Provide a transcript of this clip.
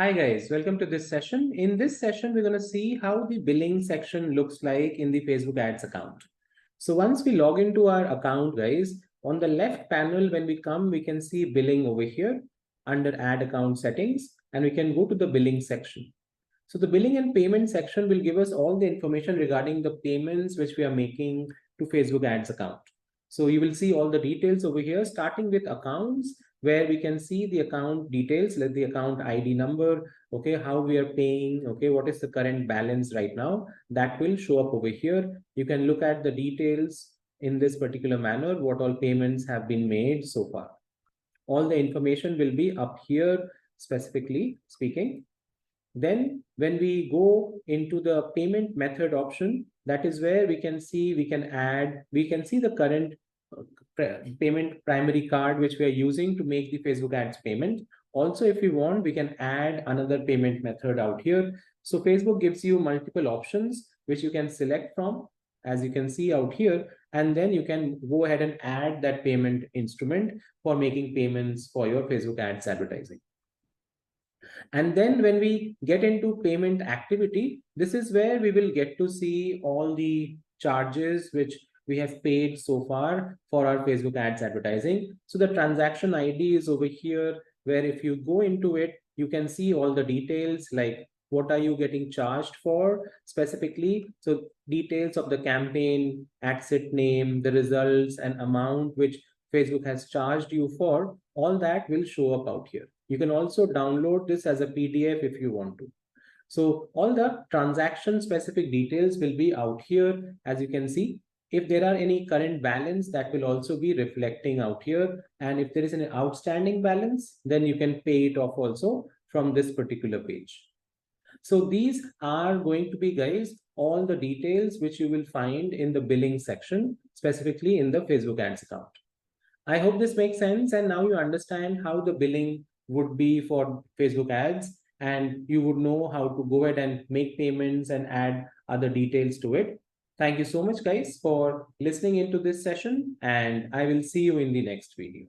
Hi guys, welcome to this session. In this session, we're going to see how the billing section looks like in the Facebook ads account. So once we log into our account, guys, on the left panel, when we come, we can see billing over here under ad account settings, and we can go to the billing section. So the billing and payment section will give us all the information regarding the payments which we are making to Facebook ads account. So you will see all the details over here, starting with accounts, where we can see the account details, like the account ID number, okay, how we are paying, okay, what is the current balance right now, that will show up over here. You can look at the details in this particular manner, what all payments have been made so far. All the information will be up here, specifically speaking. Then when we go into the payment method option, that is where we can see the current payment primary card which we are using to make the Facebook ads payment. Also, if we want, we can add another payment method out here. So Facebook gives you multiple options which you can select from, as you can see out here, and then you can go ahead and add that payment instrument for making payments for your Facebook ads advertising. And then when we get into payment activity, this is where we will get to see all the charges which we have paid so far for our Facebook ads advertising. So the transaction ID is over here, where if you go into it, you can see all the details, like what are you getting charged for specifically. So details of the campaign, ad set name, the results and amount which Facebook has charged you for, all that will show up out here. You can also download this as a PDF if you want to. So all the transaction specific details will be out here, as you can see. If there are any current balance, that will also be reflecting out here. And if there is an outstanding balance, then you can pay it off also from this particular page. So these are going to be, guys, all the details which you will find in the billing section, specifically in the Facebook ads account. I hope this makes sense, and now you understand how the billing would be for Facebook ads, and you would know how to go ahead and make payments and add other details to it. Thank you so much, guys, for listening into this session, and I will see you in the next video.